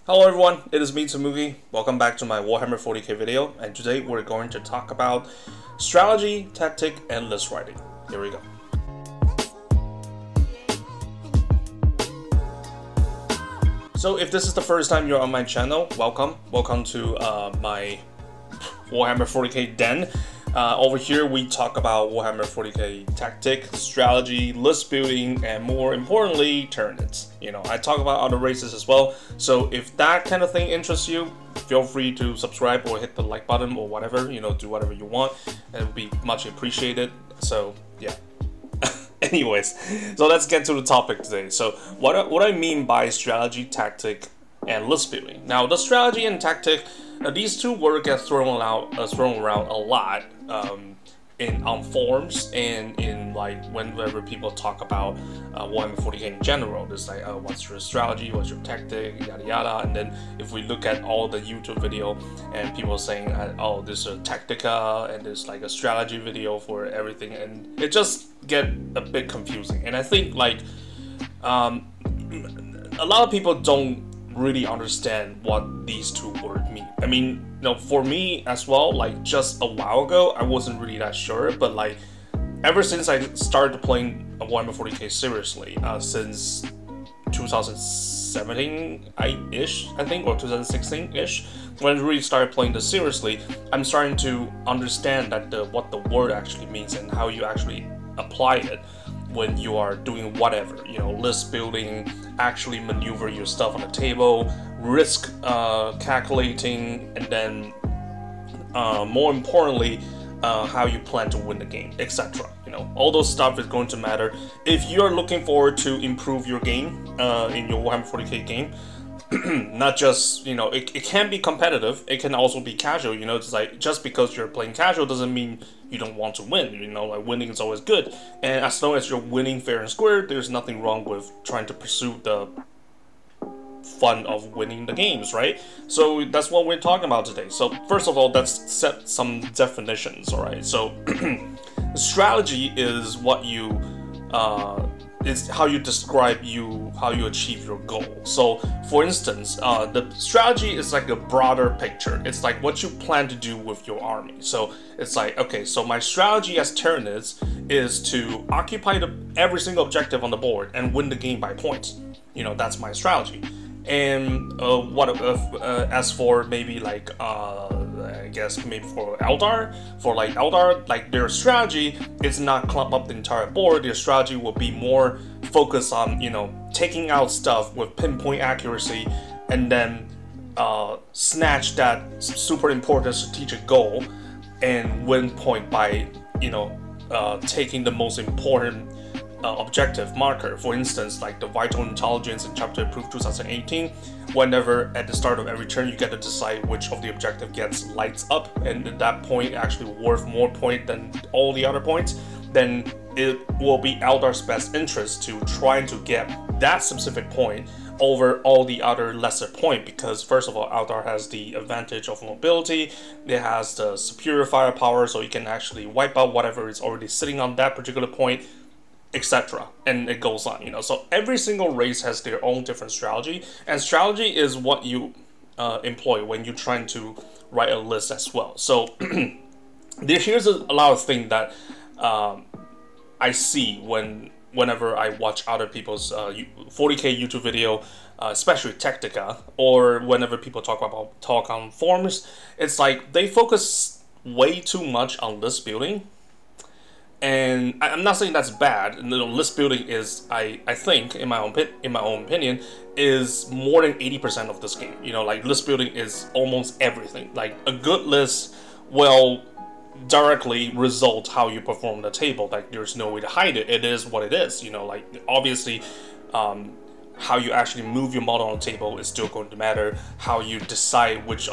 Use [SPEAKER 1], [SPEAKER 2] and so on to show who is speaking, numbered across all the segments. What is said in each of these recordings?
[SPEAKER 1] Hello everyone, it is me Tamugi. Welcome back to my Warhammer 40k video, and today we're going to talk about strategy, tactic, and list writing. Here we go. So if this is the first time you're on my channel, welcome. Welcome to my Warhammer 40k den. Over here we talk about Warhammer 40k tactic, strategy, list building, and more importantly, Tyranids. You know, I talk about other races as well, so if that kind of thing interests you, feel free to subscribe or hit the like button or whatever, you know, do whatever you want. It would be much appreciated. So yeah. Anyways, so let's get to the topic today. So what I mean by strategy, tactic, and list building. Now, the strategy and tactic, these two words get thrown around a lot on forums and in like whenever people talk about Warhammer 40k in general. It's like, what's your strategy, what's your tactic, yada yada. And then if we look at all the YouTube video and people saying, oh, this is a tactica and there's like a strategy video for everything, and it just get a bit confusing. And I think like a lot of people don't really understand what these two words mean. I mean, you know, for me as well, like just a while ago, I wasn't really that sure, but like ever since I started playing Warhammer 40k seriously, since 2017-ish, I think, or 2016-ish, when I really started playing this seriously, I'm starting to understand that what the word actually means and how you actually apply it when you are doing whatever, you know, list building, actually maneuver your stuff on the table, risk calculating, and then more importantly, how you plan to win the game, etc. You know, all those stuff is going to matter. If you're looking forward to improve your game in your Warhammer 40k game, not just, you know, it can be competitive, it can also be casual. You know, it's like just because you're playing casual doesn't mean you don't want to win. You know, like winning is always good, and as long as you're winning fair and square, there's nothing wrong with trying to pursue the fun of winning the games, right? So that's what we're talking about today. So first of all, let's set some definitions. All right, so strategy is what you it's how you describe how you achieve your goal. So for instance, the strategy is like a broader picture. It's like what you plan to do with your army. So it's like, okay, so my strategy as Tyranids is to occupy every single objective on the board and win the game by points. You know, that's my strategy. And as for maybe like I guess maybe for Eldar, like their strategy is not clump up the entire board. Their strategy will be more focused on, you know, taking out stuff with pinpoint accuracy and then snatch that super important strategic goal and win point by, you know, taking the most important objective marker. For instance, like the vital intelligence in chapter approved 2018, whenever at the start of every turn you get to decide which of the objective gets lights up, and at that point actually worth more point than all the other points, then it will be Eldar's best interest to try to get that specific point over all the other lesser point, because first of all, Eldar has the advantage of mobility, it has the superior firepower, so you can actually wipe out whatever is already sitting on that particular point, etc. And it goes on, you know. So every single race has their own different strategy, and strategy is what you employ when you're trying to write a list as well. So here's a lot of things that I see whenever I watch other people's 40k YouTube video, especially Tactica, or whenever people talk on forums. It's like they focus way too much on list building. And I'm not saying that's bad. You know, list building is, I think, in my own opinion, is more than 80% of this game. You know, like list building is almost everything. Like a good list will directly result how you perform the table. Like there's no way to hide it. It is what it is. You know, like obviously, how you actually move your model on the table is still going to matter. How you decide which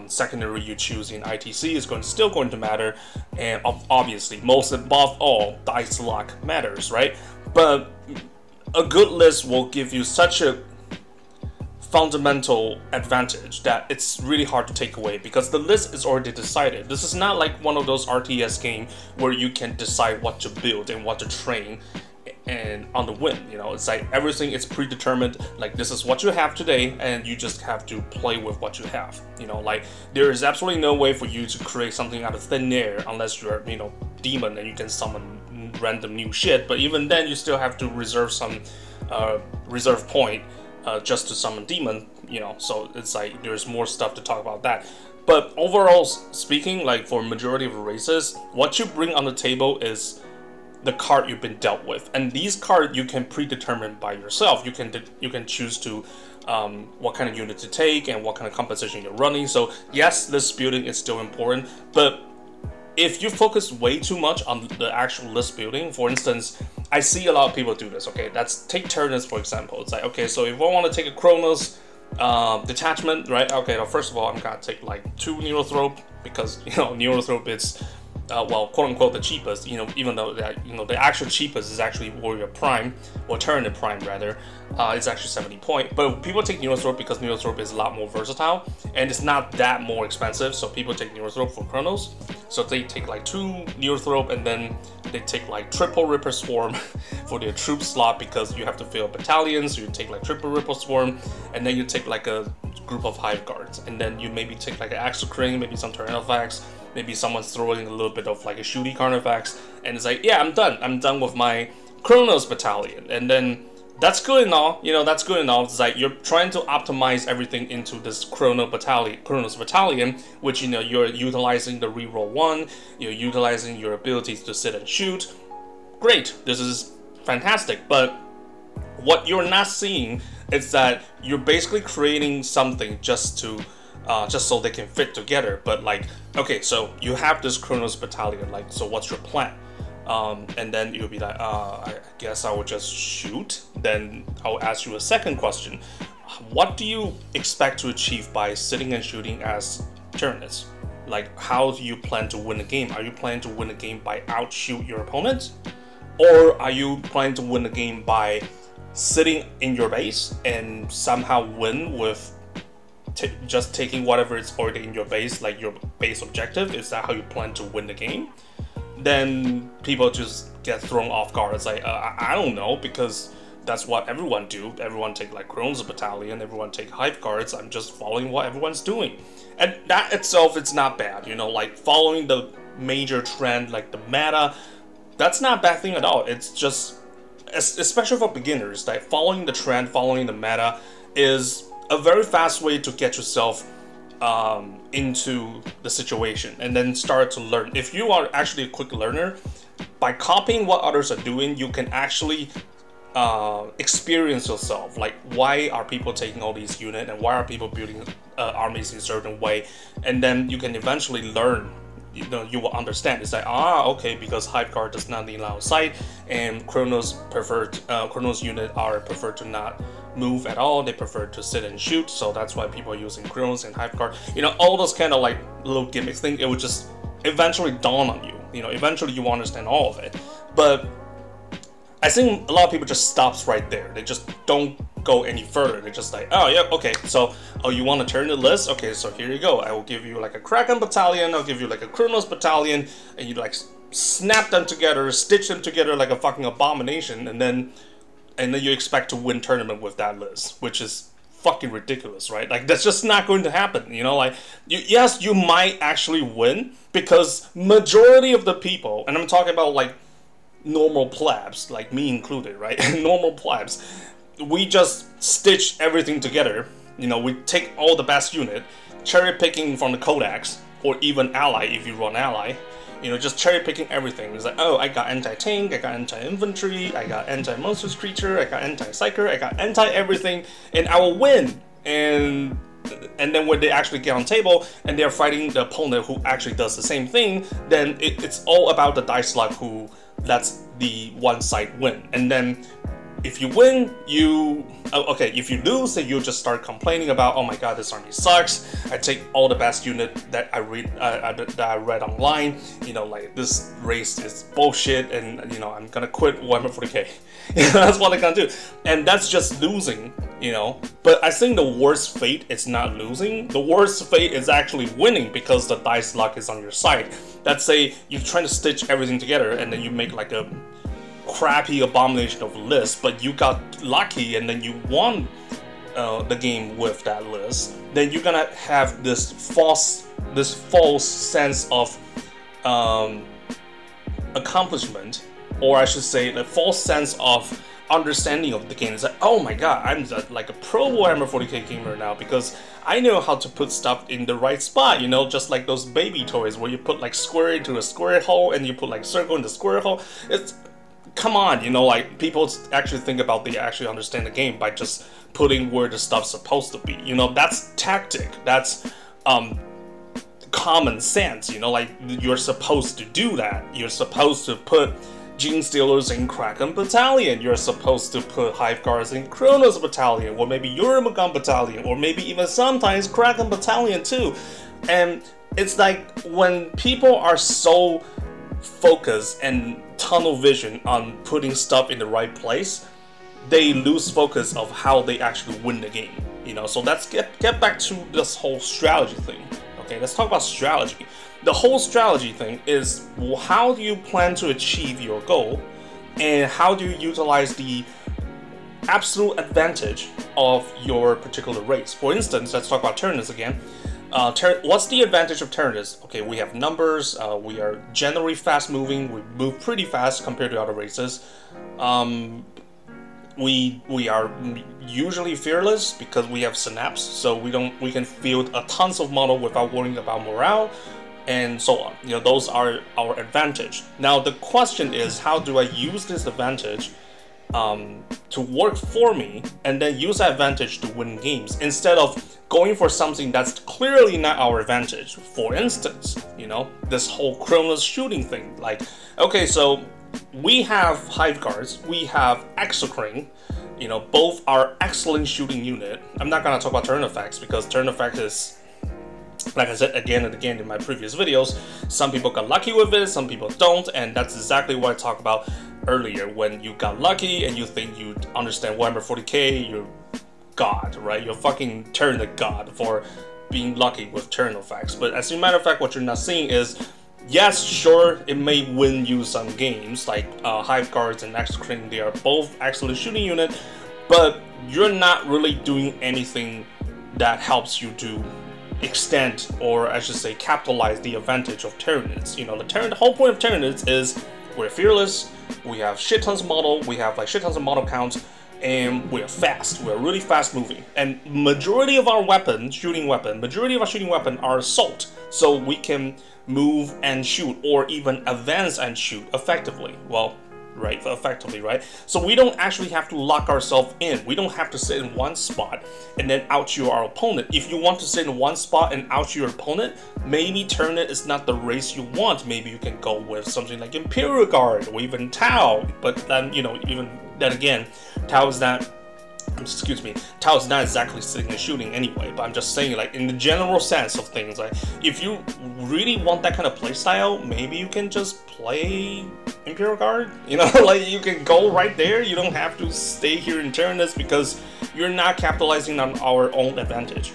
[SPEAKER 1] secondary you choose in ITC is still going to matter, and obviously, most above all, dice luck matters, right? But a good list will give you such a fundamental advantage that it's really hard to take away, because the list is already decided. This is not like one of those RTS games where you can decide what to build and what to train and on the win. You know, it's like everything is predetermined. Like, this is what you have today, and you just have to play with what you have. You know, like, there is absolutely no way for you to create something out of thin air unless you're, you know, demon and you can summon random new shit. But even then, you still have to reserve some reserve point just to summon demon. You know, so it's like there's more stuff to talk about that. But overall speaking, like for majority of races, what you bring on the table is the card you've been dealt with, and these cards you can predetermine by yourself. You can choose to what kind of unit to take and what kind of composition you're running. So yes, list building is still important, but if you focus way too much on the actual list building, for instance, I see a lot of people do this. Okay, let's take Tyranid for example. It's like, okay, so if I want to take a Chronos detachment, right? Okay, well, first of all, I'm gonna take like 2 Neurothrope because, you know, Neurothrope is well, quote unquote the cheapest, you know, even though that, you know, the actual cheapest is actually Warrior Prime, or Tyranid Prime rather. It's actually 70 point, but people take Neurothrope because Neurothrope is a lot more versatile and it's not that more expensive, so people take Neurothrope for Chronos. So they take like 2 Neurothrope and then they take like triple Ripper Swarm for their troop slot because you have to fill battalions, so you take like triple Ripper Swarm, and then you take like a group of Hive Guards, and then you maybe take like an Axocring, maybe some Tyrannofax, maybe someone's throwing a little bit of like a shooty Carnifex, and it's like, yeah, I'm done with my Chronos battalion. And then that's good and all, you know, that's good and all. It's like you're trying to optimize everything into this Chronos battalion, which, you know, you're utilizing the reroll 1, you're utilizing your abilities to sit and shoot. Great, this is fantastic, but what you're not seeing is that you're basically creating something just to just so they can fit together. But like, okay, so you have this Chronos battalion, like, so what's your plan? And then you'll be like, I guess I will just shoot. Then I'll ask you a second question. What do you expect to achieve by sitting and shooting as Tyranids? Like, how do you plan to win the game? Are you planning to win the game by outshoot your opponent? Or are you planning to win the game by sitting in your base and somehow win with just taking whatever is already in your base, like your base objective? Is that how you plan to win the game? Then people just get thrown off guard. It's like, I don't know, because that's what everyone do. Everyone take like Chronos battalion, everyone take Hive Guards. I'm just following what everyone's doing. And that itself, it's not bad, you know, like following the major trend, like the meta, that's not a bad thing at all. It's just, especially for beginners, like following the trend, following the meta is a very fast way to get yourself into the situation and then start to learn. If you are actually a quick learner, by copying what others are doing, you can actually experience yourself. Like, why are people taking all these units and why are people building armies in a certain way? And then you can eventually learn. You know, you will understand. It's like, okay, because Hive Guard does not need line of sight, and Chronos unit are preferred to not move at all. They prefer to sit and shoot, so that's why people are using Chronos and Hive Guard. You know, all those kind of like little gimmicks thing. It would just eventually dawn on you. You know, eventually you understand all of it. But I think a lot of people just stops right there. They just don't go any further. They're just like, oh yeah, okay, so you want to turn the list? Okay, so here you go. I will give you like a Kraken battalion, I'll give you like a Chronos battalion, and you like snap them together, stitch them together like a fucking abomination, and then you expect to win tournament with that list, which is fucking ridiculous, right? Like, that's just not going to happen, you know? Like, yes, you might actually win, because majority of the people, and I'm talking about like normal plebs, like me included, right? Normal plebs, we just stitch everything together. You know, we take all the best unit, cherry picking from the codex, or even ally if you run ally. You know, just cherry picking everything. It's like, oh, I got anti-tank, I got anti-infantry, I got anti-monstrous creature, I got anti-psyker, I got anti-everything, and I will win. And then when they actually get on table and they're fighting the opponent who actually does the same thing, then it's all about the dice luck who lets the one side win. And then if you win, okay, if you lose, then you just start complaining about, oh my god, this army sucks. I take all the best unit that I read online. You know, like, this race is bullshit, and you know, I'm gonna quit Warhammer 40k. You know, that's what I'm gonna do, and that's just losing. You know, but I think the worst fate is not losing. The worst fate is actually winning, because the dice luck is on your side. Let's say you're trying to stitch everything together, and then you make like a crappy abomination of a list, but you got lucky and then you won the game with that list, then you're gonna have this false sense of accomplishment, or I should say the false sense of understanding of the game. It's like, oh my god, I'm like a pro Warhammer 40k gamer now because I know how to put stuff in the right spot, you know, just like those baby toys where you put like square into a square hole and you put like circle into square hole. It's, come on, you know, like people actually think about they actually understand the game by just putting where the stuff's supposed to be, you know. That's tactic, that's common sense, you know, like you're supposed to do that. You're supposed to put Gene Stealers in Kraken Battalion, you're supposed to put Hive Guards in Kronos Battalion, or maybe Euramagon Battalion, or maybe even sometimes Kraken Battalion too. And it's like when people are so focused and tunnel vision on putting stuff in the right place, they lose focus of how they actually win the game, you know. So let's get back to this whole strategy thing. Okay, let's talk about strategy. The whole strategy thing is, how do you plan to achieve your goal, and how do you utilize the absolute advantage of your particular race? For instance, let's talk about Tyranids again. What's the advantage of Tyranids? Okay, we have numbers, we are generally fast moving, we move pretty fast compared to other races. We are usually fearless because we have synapse, so we can field a tons of model without worrying about morale, and so on. You know, those are our advantage. Now the question is, how do I use this advantage to work for me, and then use that advantage to win games instead of going for something that's clearly not our advantage? For instance, you know, this whole Kronos shooting thing. Like, okay, so we have Hive Guards, we have Exocrine, you know, both are excellent shooting unit. I'm not gonna talk about turn effects because turn effect is, like I said again and again in my previous videos, some people got lucky with it, some people don't, and that's exactly what I talked about earlier. When you got lucky and you think you understand Warhammer 40k, you're God, right? You're fucking Tyranid God for being lucky with turn effects. But as a matter of fact, what you're not seeing is, yes, sure, it may win you some games, like Hive Guards and Exocrine, they are both excellent shooting unit, but you're not really doing anything that helps you to extend, or I should say capitalize the advantage of Tyranids. You know, the whole point of Tyranids is we're fearless, we have shit tons of model, we have like shit tons of model counts, and we're fast, we're really fast moving. And majority of our shooting weapon are assault, so we can move and shoot, or even advance and shoot effectively. Well, right, effectively, right? So we don't actually have to lock ourselves in. We don't have to sit in one spot and then outshoot our opponent. If you want to sit in one spot and outshoot your opponent, maybe Tyranid is not the race you want. Maybe you can go with something like Imperial Guard or even Tau. But then, you know, even then again, Tau is not exactly sitting and shooting anyway, but I'm just saying, like, in the general sense of things, like, if you really want that kind of play style, maybe you can just play Imperial Guard, you know, like, you can go right there. You don't have to stay here in Tyranids because you're not capitalizing on our own advantage.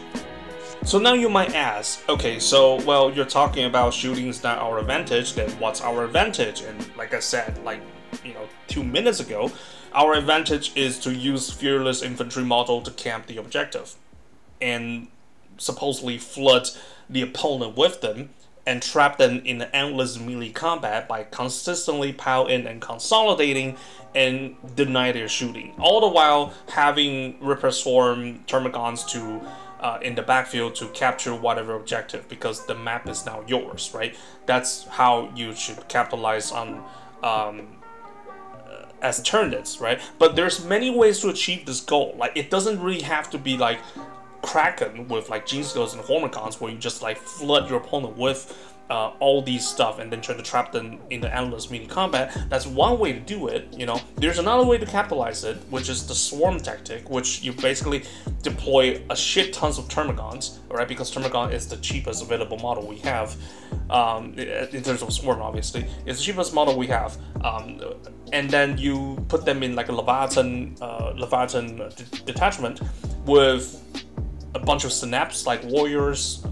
[SPEAKER 1] So now you might ask, okay, so, well, you're talking about shooting is not our advantage, then what's our advantage? And like I said, like, you know, 2 minutes ago, our advantage is to use fearless infantry model to camp the objective and supposedly flood the opponent with them and trap them in endless melee combat by consistently pile in and consolidating and deny their shooting, all the while having Ripper Swarm Termagants to in the backfield to capture whatever objective, because the map is now yours, right? That's how you should capitalize on as Tyranids, right? But there's many ways to achieve this goal. Like, it doesn't really have to be like Kraken with like Gene Stealers and Hormigons, where you just like flood your opponent with all these stuff and then try to trap them in the endless melee combat. That's one way to do it, you know. There's another way to capitalize it, which is the swarm tactic, which you basically deploy a shit tons of Termagants, right? Because Termagon is the cheapest available model we have, in terms of swarm, obviously. It's the cheapest model we have. And then you put them in like a Leviathan detachment with a bunch of synapse like warriors,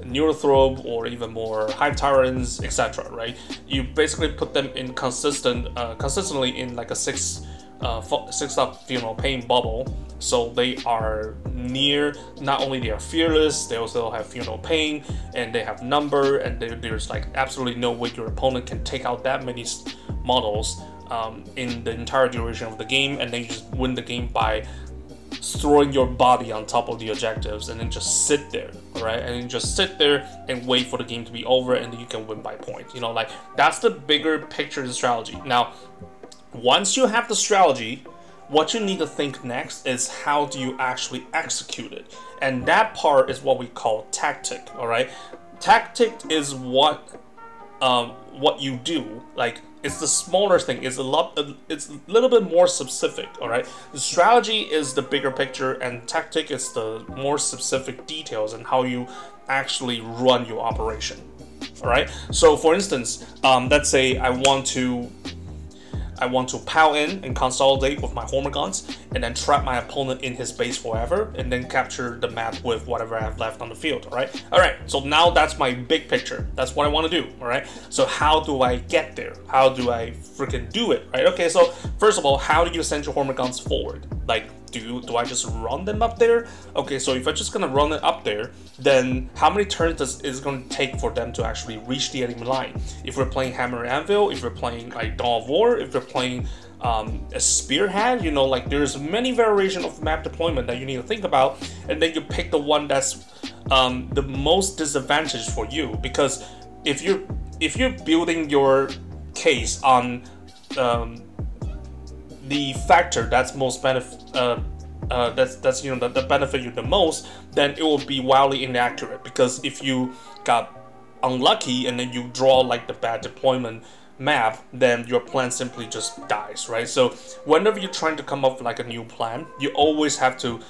[SPEAKER 1] Neurothrope or even more Hive Tyrants, etc. Right? You basically put them in consistently in like a six up pain bubble, so they are near. Not only they are fearless, they also have pain, and they have number, and there's like absolutely no way your opponent can take out that many models in the entire duration of the game, and then you just win the game by throwing your body on top of the objectives and then just sit there, right? And then just sit there and wait for the game to be over, and then you can win by points. Like that's the bigger picture of the strategy. Now, once you have the strategy, what you need to think next is how do you actually execute it, and that part is what we call tactic. All right, tactic is what you do. Like, it's the smaller thing. It's a little bit more specific. All right, the strategy is the bigger picture, and tactic is the more specific details and how you actually run your operation. All right. So, for instance, let's say I want to pile in and consolidate with my Hormagaunts, and then trap my opponent in his base forever, and then capture the map with whatever I have left on the field. All right. So now that's my big picture. That's what I want to do. All right. So how do I get there? How do I freaking do it? Right. Okay. So first of all, how do you send your Hormagaunts forward? Like, do I just run them up there? Okay, so if I'm just gonna run it up there, then how many turns is it gonna take for them to actually reach the enemy line? If we're playing Hammer and Anvil, if we're playing like Dawn of War, if we're playing a Spearhead, like there's many variations of map deployment that you need to think about, and then you pick the one that's the most disadvantaged for you. Because if you're building your case on the factor that's most benefit that benefit you the most, then it will be wildly inaccurate. Because if you got unlucky and then you draw like the bad deployment map, then your plan simply just dies, right? So whenever you're trying to come up with like a new plan, you always have to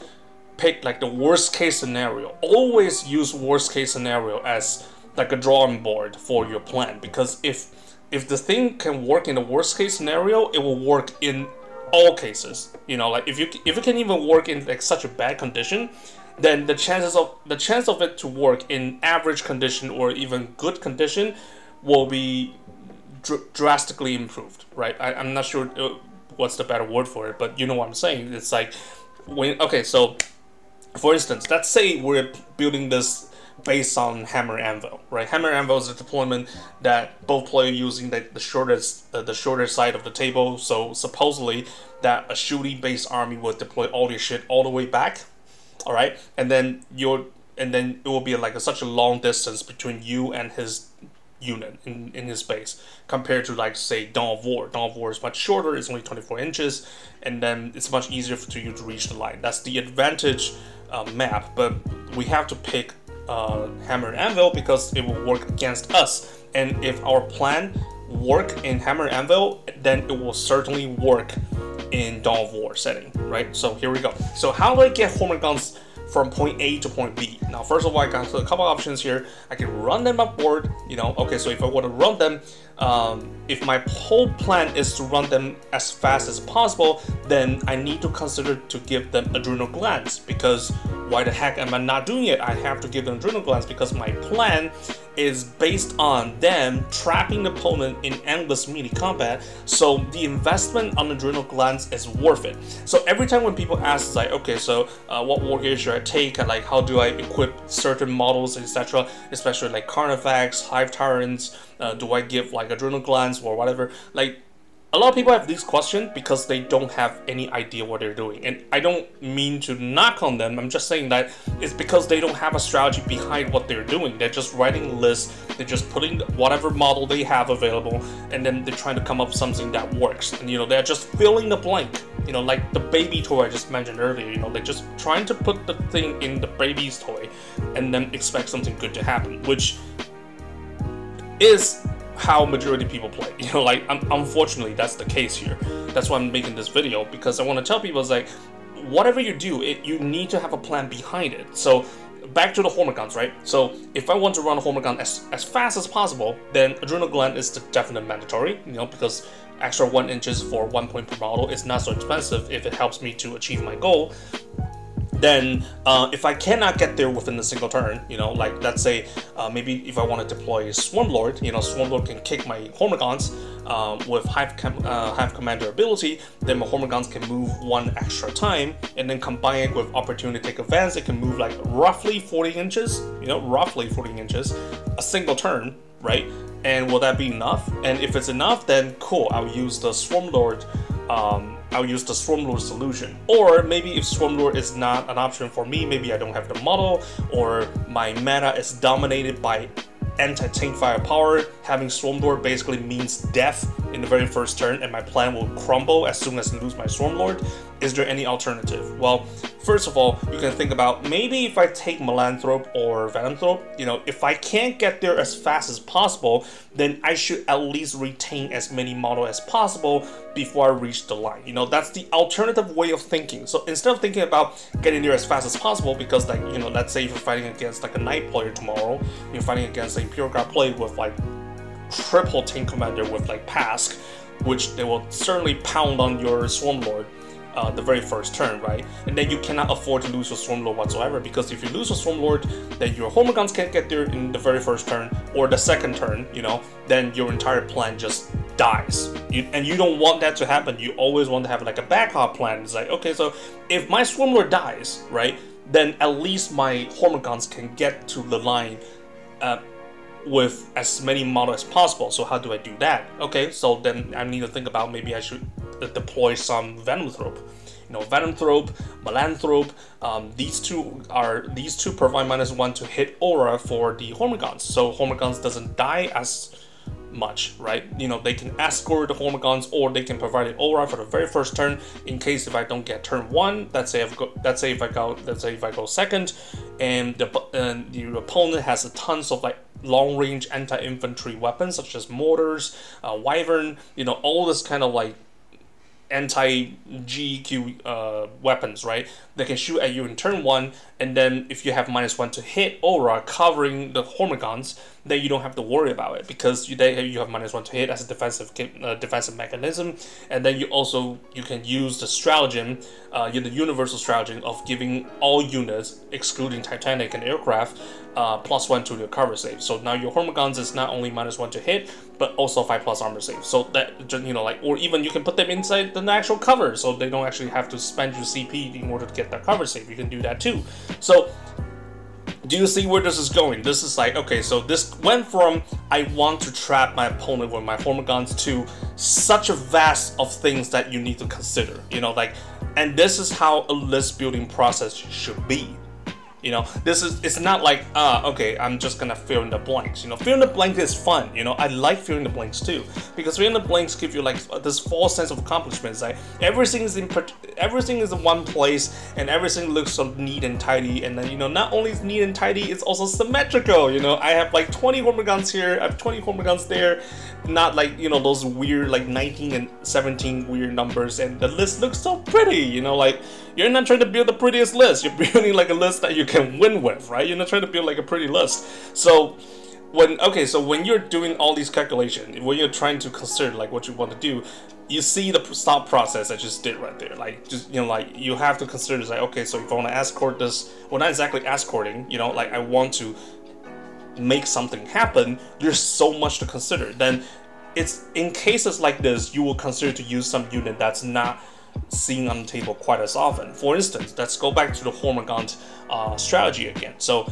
[SPEAKER 1] pick like the worst case scenario. Always use worst case scenario as like a drawing board for your plan, because if the thing can work in the worst case scenario, it will work in all cases. Like if it can even work in like such a bad condition, then the chance of it to work in average condition or even good condition will be drastically improved, right? I'm not sure what's the better word for it, but you know what I'm saying. It's like so for instance, let's say we're building this based on Hammer Anvil, right? Hammer Anvil is a deployment that both players using the shorter side of the table. So supposedly that a shooting based army would deploy all your shit all the way back, all right? And then it will be like such a long distance between you and his unit in his base, compared to like say Dawn of War. Dawn of War is much shorter. It's only 24 inches, and then it's much easier for you to reach the line. That's the advantage map. But we have to pick Hammer and Anvil because it will work against us, and if our plan work in Hammer and Anvil, then it will certainly work in Dawn of War setting, right? So here we go. So how do I get Hormagaunts from point A to point B? Now, first of all, I got a couple options here. I can run them upward, okay, so if I want to run them, if my whole plan is to run them as fast as possible, then I need to consider to give them adrenal glands, because why the heck am I not doing it? I have to give them adrenal glands because my plan is based on them trapping the opponent in endless melee combat, so the investment on adrenal glands is worth it. So every time when people ask, like, okay, so what war gear should I take, and like how do I equip certain models, etc., especially like Carnifex, Hive Tyrants, do I give like adrenal glands or whatever? Like, a lot of people have these questions because they don't have any idea what they're doing. And I don't mean to knock on them, I'm just saying that it's because they don't have a strategy behind what they're doing. They're just writing lists, they're just putting whatever model they have available, and then they're trying to come up with something that works. And they're just filling the blank. Like the baby toy I just mentioned earlier, they're just trying to put the thing in the baby's toy and then expect something good to happen, which is how majority of people play. Like, unfortunately, that's the case here. That's why I'm making this video, because I want to tell people, it's like, whatever you do, you need to have a plan behind it. So back to the Hormagaunts, right? So if I want to run a Hormagaun as fast as possible, then adrenal gland is the definite mandatory, because extra 1 inches for 1 point per model is not so expensive if it helps me to achieve my goal. then if I cannot get there within a single turn, you know, like let's say maybe if I want to deploy Swarmlord, you know, Swarmlord can kick my Hormagaunts with Hive Commander ability, then my Hormagaunts can move one extra time, and then combine it with opportunity to take advantage, it can move like roughly 40 inches, you know, roughly 40 inches, a single turn, right? And will that be enough? And if it's enough, then cool, I'll use the Swarmlord. I'll use the Swarmlord solution. Or maybe if Swarmlord is not an option for me, maybe I don't have the model, or my meta is dominated by anti-tank firepower, having Swarmlord basically means death in the very first turn, and my plan will crumble as soon as I lose my Swarmlord. Is there any alternative? Well, first of all, you can think about maybe if I take Melanthrope or Venomthrope, you know, if I can't get there as fast as possible, then I should at least retain as many models as possible before I reach the line. You know, that's the alternative way of thinking. So instead of thinking about getting there as fast as possible, because like, you know, let's say if you're fighting against like a Knight player tomorrow, you're fighting against a Pure Guard player with like triple tank commander with like Pask, which they will certainly pound on your Swarmlord the very first turn, right? And then you cannot afford to lose your Swarmlord whatsoever, because if you lose your Swarmlord, then your Hormagaunts can't get there in the very first turn or the second turn, you know, then your entire plan just dies. And you don't want that to happen. You always want to have like a backup plan. It's like, okay, so if my Swarmlord dies, right, then at least my Hormagaunts can get to the line with as many models as possible. So how do I do that? Okay, so then I need to think about maybe I should deploy some Venomthrope. You know, Venomthrope, Melanthrope, these two provide -1 to hit aura for the Hormagaunts. So Hormagaunts doesn't die as much, right? You know, they can escort the Hormagaunts, or they can provide an aura for the very first turn in case if I don't get turn 1. Let's say if I go second, and the opponent has tons of like long-range anti-infantry weapons such as mortars, wyvern, you know, all this kind of like anti-GQ weapons, right? They can shoot at you in turn 1, and then if you have -1 to hit aura covering the Hormagaunts, then you don't have to worry about it, because you have -1 to hit as a defensive mechanism. And then you can use the stratagem, the universal stratagem of giving all units, excluding Titanic and aircraft, +1 to their cover save. So now your Hormagaunts is not only -1 to hit, but also 5+ armor save. So that, you know, like, or even you can put them inside the actual cover, so they don't actually have to spend your CP in order to get that cover save. You can do that too. So do you see where this is going? This is like, okay, so this went from I want to trap my opponent with my Hormagaunts to such a vast of things that you need to consider, you know, like, and this is how a list building process should be. You know, it's not like, okay, I'm just gonna fill in the blanks. You know, filling the blanks is fun. You know, I like filling the blanks too, because filling the blanks give you like this false sense of accomplishment. Like everything is in one place, and everything looks so neat and tidy. And then, you know, not only is neat and tidy, it's also symmetrical. You know, I have like 20 Hormagaunts here, I have 20 Hormagaunts there, not like, you know, those weird like 19 and 17 weird numbers, and the list looks so pretty. You know, like, you're not trying to build the prettiest list, you're building like a list that you can win with, right? You're not trying to build like a pretty list. So when you're doing all these calculations, when you're trying to consider like what you want to do, you see the thought process I just did right there. Like, just, you know, like, you have to consider, like, okay, so if I want to escort this, well, not exactly escorting, you know, like, I want to make something happen, there's so much to consider. Then it's in cases like this, you will consider to use some unit that's not seen on the table quite as often. For instance, let's go back to the Hormagaunt strategy again. So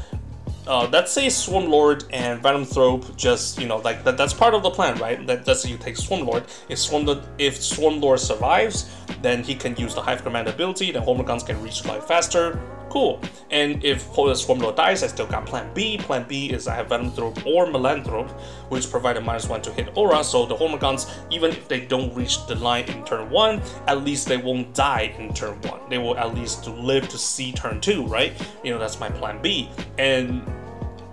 [SPEAKER 1] let's say Swarmlord and Venomthrope, just, you know, like that's part of the plan, right? Let's say you take Swarmlord. If Swarmlord survives, then he can use the Hive Command ability, then Hormagaunts can reach life faster. Cool. And if Swarmlord dies, I still got plan B. Plan B is I have Venomthrope or Melanthrope, which provide a -1 to hit aura, so the Hormagaunts, even if they don't reach the line in turn 1, at least they won't die in turn 1. They will at least live to see turn 2, right? You know, that's my plan B. And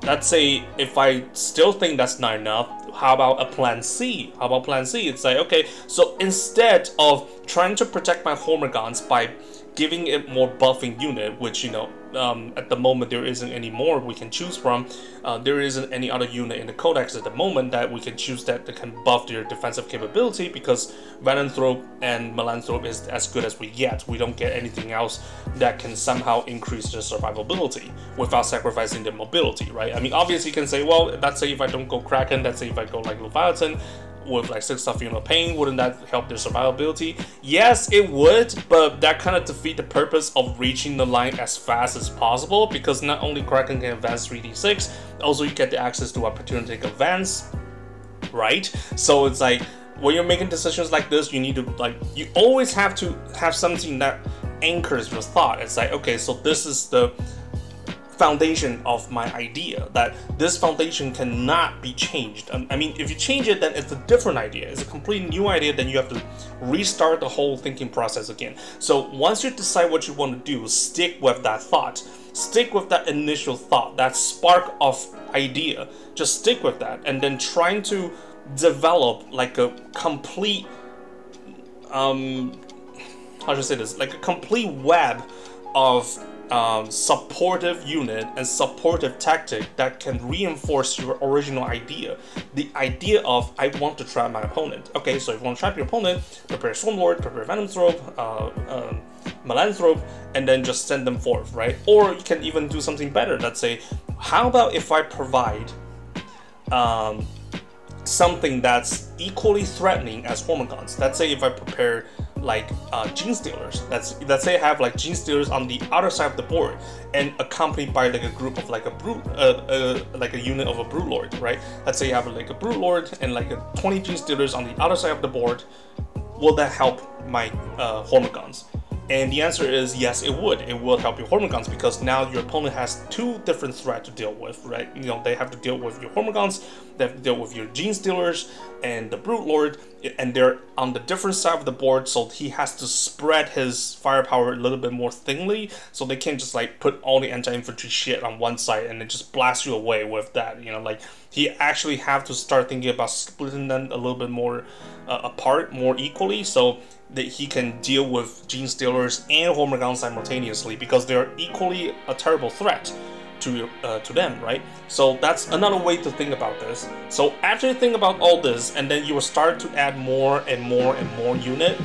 [SPEAKER 1] let's say if I still think that's not enough, how about a plan C? How about plan C? It's like, okay, so instead of trying to protect my Hormagaunts by giving it more buffing unit, which, you know, at the moment there isn't any more we can choose from. There isn't any other unit in the codex at the moment that we can choose that can buff their defensive capability, because Venanthrope and Melanthrope is as good as we get. We don't get anything else that can somehow increase their survivability without sacrificing their mobility, right? I mean, obviously you can say, well, let's say if I don't go Kraken, let's say if I go like Leviathan with like 6 stuff, pain, wouldn't that help their survivability? Yes, it would, but that kind of defeat the purpose of reaching the line as fast as possible, because not only Kraken can advance 3d6, also you get the access to opportunistic advance, right? So it's like, when you're making decisions like this, you need to, like, you always have to have something that anchors your thought. It's like, okay, so this is the foundation of my idea, that this foundation cannot be changed. I mean, if you change it, then it's a different idea. It's a completely new idea, then you have to restart the whole thinking process again. So once you decide what you want to do, stick with that thought. Stick with that initial thought, that spark of idea. Just stick with that, and then trying to develop like a complete, how should I say this? Like a complete web of supportive unit and supportive tactic that can reinforce your original idea. The idea of, I want to trap my opponent. Okay, so if you want to trap your opponent, prepare Stormlord, prepare Venomthrope, Melanthrope, and then just send them forth, right? Or you can even do something better. Let's say, how about if I provide something that's equally threatening as Hormagaunts? Let's say if I prepare like Gene Stealers. Let's say I have like Gene Stealers on the other side of the board, and accompanied by like a group of like a brute, like a unit of a Brute Lord, right? Let's say you have like a Brute Lord and like 20 Gene Stealers on the other side of the board. Will that help my Hormagaunts? And the answer is yes, it would. It will help your Hormagaunts, because now your opponent has 2 different threats to deal with, right? They have to deal with your Hormagaunts, they have to deal with your Gene Stealers and the Brute Lord, and they're on the different side of the board, so he has to spread his firepower a little bit more thinly, so they can't just like put all the anti-infantry shit on one side and then just blast you away with that, like he actually have to start thinking about splitting them a little bit more apart, more equally, so that he can deal with Gene Stealers and Hormagaunts simultaneously, because they're equally a terrible threat to them, right? So that's another way to think about this. So after you think about all this, and then you will start to add more and more and more unit,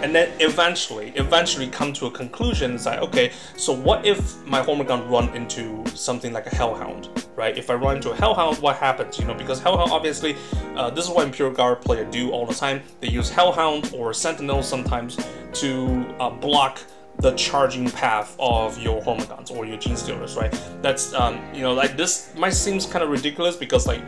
[SPEAKER 1] and then eventually come to a conclusion. It's like, okay, so what if my Hormagaun run into something like a Hellhound, right? If I run into a Hellhound, what happens? Because Hellhound, obviously, this is what Imperial Guard players do all the time. They use Hellhound or Sentinel sometimes to block the charging path of your Hormagaunts or your Gene Stealers, right? That's, like this might seem kind of ridiculous, because like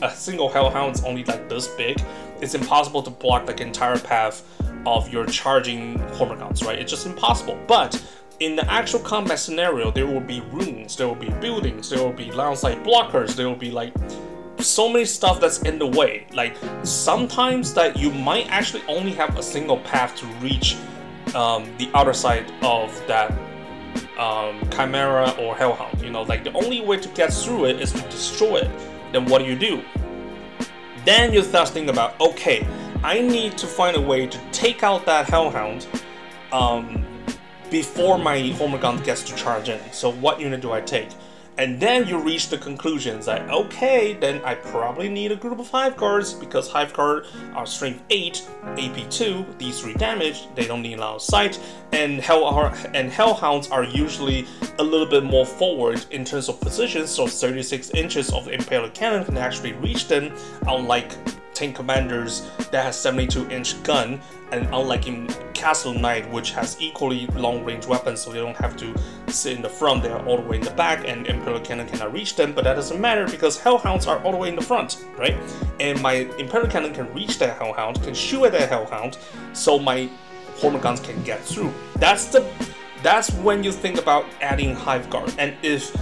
[SPEAKER 1] a single Hellhound is only like this big. It's impossible to block like entire path of your charging Hormagaunts, right? It's just impossible. But in the actual combat scenario, there will be runes, there will be buildings, there will be line of sight blockers, there will be like so many stuff that's in the way. Like sometimes that you might actually only have a single path to reach the other side of that Chimera or Hellhound. Like the only way to get through it is to destroy it. Then what do? Then you start thinking about, okay, I need to find a way to take out that Hellhound before my Hormagaun gets to charge in. So what unit do I take? And then you reach the conclusions that, okay, then I probably need a group of Hive Guards, because Hive Guard are strength 8, AP 2, D3 damage, they don't need line of sight, and Hellhounds are usually a little bit more forward in terms of position, so 36 inches of the Impaler Cannon can actually reach them, unlike tank commanders that has 72-inch gun, and unlike in Castle Knight, which has equally long-range weapons, so they don't have to sit in the front, they are all the way in the back, and Imperial Cannon cannot reach them, but that doesn't matter because Hellhounds are all the way in the front, right? And my Imperial Cannon can reach that Hellhound, can shoot at that Hellhound, so my Hormagaunts can get through. That's when you think about adding Hive Guard. And if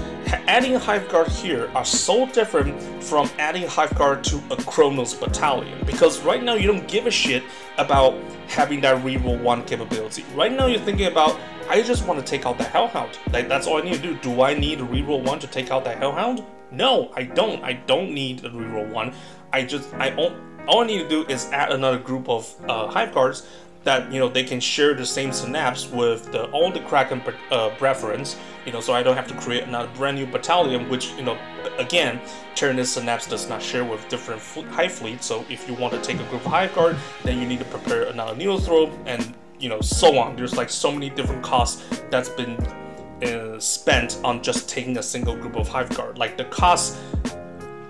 [SPEAKER 1] adding Hive Guard here are so different from adding Hive Guard to a Chronos Battalion, because right now you don't give a shit about having that reroll 1 capability. Right now you're thinking about, I just want to take out the Hellhound. Like, that's all I need to do. Do I need a reroll 1 to take out that Hellhound? No, I don't. I don't need a reroll 1. All I need to do is add another group of Hive Guards that, you know, they can share the same synapse with all the Kraken preference, you know, so I don't have to create another brand new battalion, which, you know, again, Tyranid synapse does not share with different hive fleets. So if you want to take a group of hive guard, then you need to prepare another Neothrope, and, you know, so on. There's like so many different costs that's been spent on just taking a single group of hive guard. Like the cost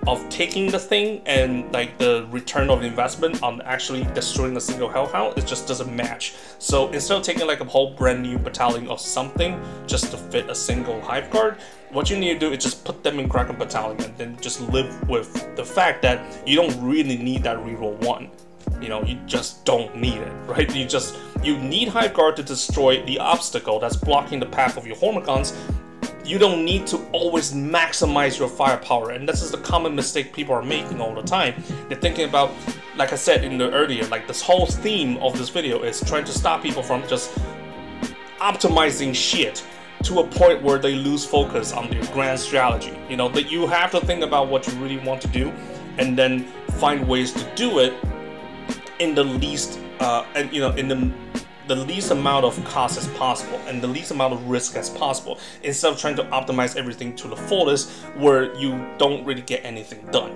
[SPEAKER 1] of taking the thing and like the return of investment on actually destroying a single hellhound, it just doesn't match. So instead of taking like a whole brand new battalion of something just to fit a single hive guard, what you need to do is just put them in Kraken battalion and then just live with the fact that you don't really need that reroll 1. You know, you just don't need it, right? You need hive guard to destroy the obstacle that's blocking the path of your Hormagaunts. You don't need to always maximize your firepower, and this is the common mistake people are making all the time. They're thinking about, like I said in the earlier, like this whole theme of this video is trying to stop people from just optimizing shit to a point where they lose focus on their grand strategy. You know, that you have to think about what you really want to do, and then find ways to do it in the least, and you know, in the least amount of cost as possible and the least amount of risk as possible, instead of trying to optimize everything to the fullest where you don't really get anything done.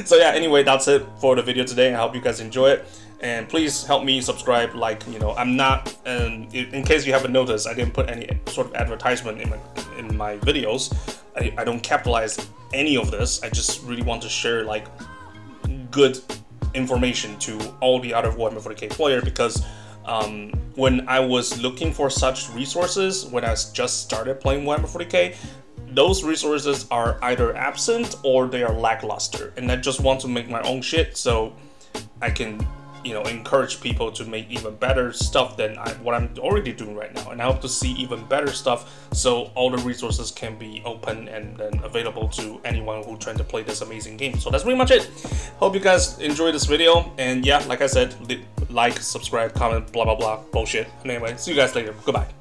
[SPEAKER 1] So yeah, anyway, that's it for the video today. I hope you guys enjoy it, and please help me subscribe. Like, you know, I'm not, in case you haven't noticed, I didn't put any sort of advertisement in my videos. I don't capitalize any of this. I just really want to share like good information to all the other Warhammer 40k player, because when I was looking for such resources when I just started playing Warhammer 40k, those resources are either absent or they are lackluster, and I just want to make my own shit so I can, you know, encourage people to make even better stuff than what I'm already doing right now, and I hope to see even better stuff so all the resources can be open and then available to anyone who's trying to play this amazing game. So that's pretty much it. Hope you guys enjoyed this video, and yeah, like I said, like, subscribe, comment, blah blah blah bullshit. And anyway, see you guys later. Goodbye.